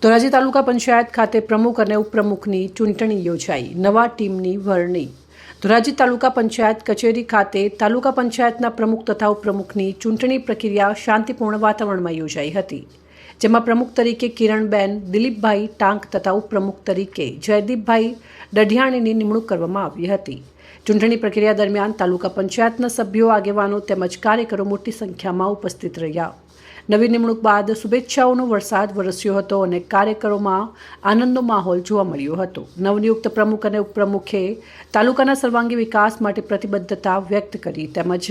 ધોરાજી તાલુકા પંચાયત ખાતે પ્રમુખ અને ઉપપ્રમુખની ચૂંટણી યોજાઈ. નવા ટીમની વરણી. ધોરાજી તાલુકા પંચાયત કચેરી ખાતે તાલુકા પંચાયતના પ્રમુખ તથા ઉપપ્રમુખની ચૂંટણી પ્રક્રિયા શાંતિપૂર્ણ વાતાવરણમાં યોજાઈ હતી, જેમાં પ્રમુખ તરીકે કિરણબેન દિલીપભાઈ ટાંક તથા ઉપપ્રમુખ તરીકે જયદીપભાઈ દઢિયાણીની નિમણૂક કરવામાં આવી હતી. ચૂંટણી પ્રક્રિયા દરમિયાન તાલુકા પંચાયતના સભ્યો, આગેવાનો તેમજ કાર્યકરો મોટી સંખ્યામાં ઉપસ્થિત રહ્યા. નવી નિમણૂક બાદ શુભેચ્છાઓનો વરસાદ વરસ્યો હતો અને કાર્યકરોમાં આનંદનો માહોલ જોવા મળ્યો હતો. નવનિયુક્ત પ્રમુખ અને ઉપપ્રમુખે તાલુકાના સર્વાંગી વિકાસ માટે પ્રતિબદ્ધતા વ્યક્ત કરી તેમજ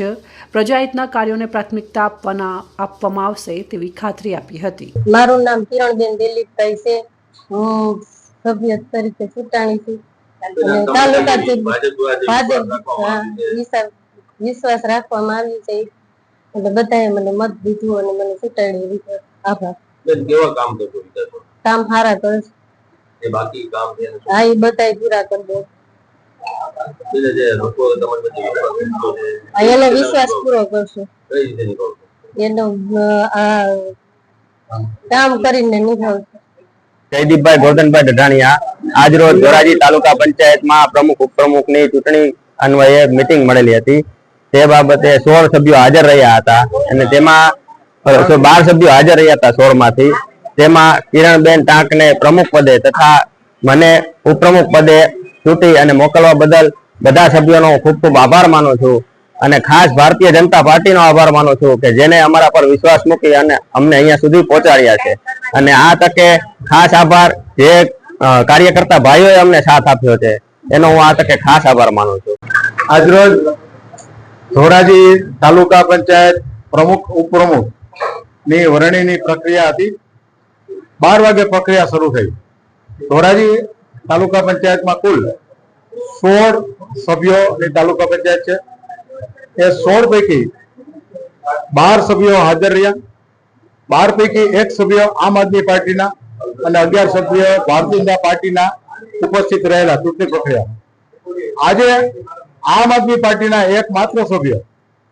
પ્રજાહિતના કાર્યોને પ્રાથમિકતા આપવામાં આવશે તેવી ખાતરી આપી હતી. મારું નામ કિરણબેન દિલીપભાઈ છે. હું સભ્ય તરીકે ચૂંટાણી છું. વિશ્વાસ રાખવામાં આવ્યું છે એટલે બધાએ મને મત દીધું અને મને ચૂંટાણી. આભાર. કામ સારા કરશે. હા, એ બધા પૂરા કરી દે. એને વિશ્વાસ પૂરો કરશે. એનો કામ કરીને નિભાવશે. જયદીપભાઈ ગોરધનભાઈ દઢાણીયા આજરોજ ધોરાજી તાલુકા પંચાયતમાં પ્રમુખ ઉપપ્રમુખની ચૂંટણી અન્વયે મીટિંગ મળેલી હતી. તે બાબતે 16 સભ્યો હાજર રહ્યા હતા અને તેમાં 12 સભ્યો હાજર રહ્યા હતા 16 માંથી. તેમાં કિરણબેન ટાંકને પ્રમુખ પદે તથા મને ઉપપ્રમુખ પદે ચૂંટી અને મોકલવા બદલ બધા સભ્યોનો ખૂબ ખૂબ આભાર માનું છું અને ખાસ ભારતીય જનતા પાર્ટીનો આભાર માનું છું કે જેને અમારા પર વિશ્વાસ મૂકી અને અમને અહીંયા સુધી પહોંચાડ્યા છે. અને આ તકે ખાસ આભાર જે કાર્યકર્તા ભાઈઓએ અમને સાથ આપ્યો છે એનો હું આ તકે ખાસ આભાર માનું છું. આજરોજ ધોરાજી તાલુકા પંચાયત પ્રમુખ ઉપપ્રમુખ ની વરણીની પ્રક્રિયા હતી. 12 વાગે પ્રક્રિયા શરૂ થઈ. ધોરાજી તાલુકા પંચાયતમાં કુલ 16 સભ્યોની તાલુકા પંચાયત છે. એ 16 પૈકી 12 સભ્યો હાજર રહ્યા. 12 પૈકી 1 સભ્ય આમ આદમી પાર્ટીના અને 11 સભ્યો ભારતીય જનતા પાર્ટીના ઉપસ્થિત રહેલા ચૂંટણી પ્રક્રિયામાં. આજે આમ આદમી પાર્ટીના એકમાત્ર સભ્ય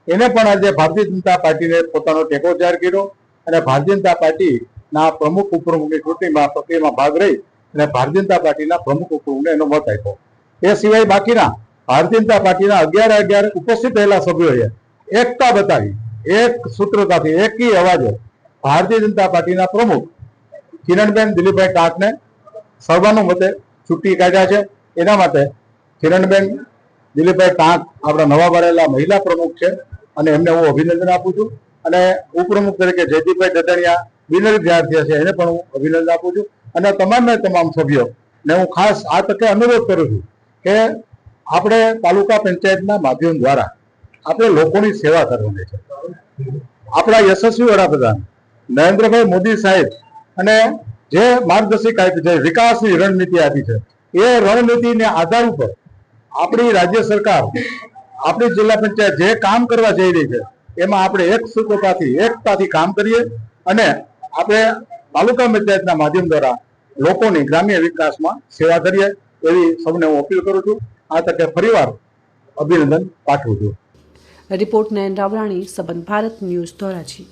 એને પણ આજે ભારતીય જનતા પાર્ટીને પોતાનો ટેકો જાહેર કર્યો અને ભારતીય જનતા પાર્ટીના પ્રમુખ ઉપપ્રમુખની ચૂંટણીમાં પ્રક્રિયામાં ભાગ રહી અને ભારતીય જનતા પાર્ટીના પ્રમુખ ઉપપ્રમુખને એનો મત આપ્યો. એ સિવાય બાકીના ભારતીય જનતા પાર્ટીના 11 ઉપસ્થિત રહેલા સભ્યોએ એકતા બતાવી, એક સૂત્રતાથી, એકી અવાજે ભારતીય જનતા પાર્ટીના પ્રમુખ કિરણબેન દિલીપભાઈ ટાંકને સર્વાનુમતે ચૂંટી કાઢ્યા છે. એના માટે કિરણબેન દિલીપભાઈ ટાંક આપણા નવા બનેલા મહિલા પ્રમુખ છે અને એમને હું અભિનંદન આપું છું. અને ઉપપ્રમુખ તરીકે જયદીપભાઈ દઢાણીયા બિનહરીફ જાહેર થયા છે, એને પણ હું અભિનંદન આપું છું. અને તમામ સભ્યોને હું ખાસ આ તકે અનુરોધ કરું છું કે આપણે તાલુકા પંચાયતના માધ્યમ દ્વારા આપણે લોકોની સેવા કરવાની છે. આપણા યશસ્વી વડાપ્રધાન નરેન્દ્રભાઈ મોદી સાહેબ અને જે માર્ગદર્શિકા આપી છે, વિકાસની રણનીતિ આપી છે, એ રણનીતિને આધાર ઉપર આપણી રાજ્ય સરકાર, આપણી જિલ્લા પંચાયત જે કામ કરવા જઈ રહી છે એમાં આપણે એક સૂત્રતાથી, એકતાથી કામ કરીએ અને આપણે તાલુકા પંચાયતના માધ્યમ દ્વારા લોકોની ગ્રામ્ય વિકાસમાં સેવા કરીએ એવી સૌને હું અપીલ કરું છું. આ તકે ફરીવાર અભિનંદન પાઠવું છું. રિપોર્ટ નયન રાવરાણી, સંબંધ ભારત ન્યૂઝ, ધોરાજી.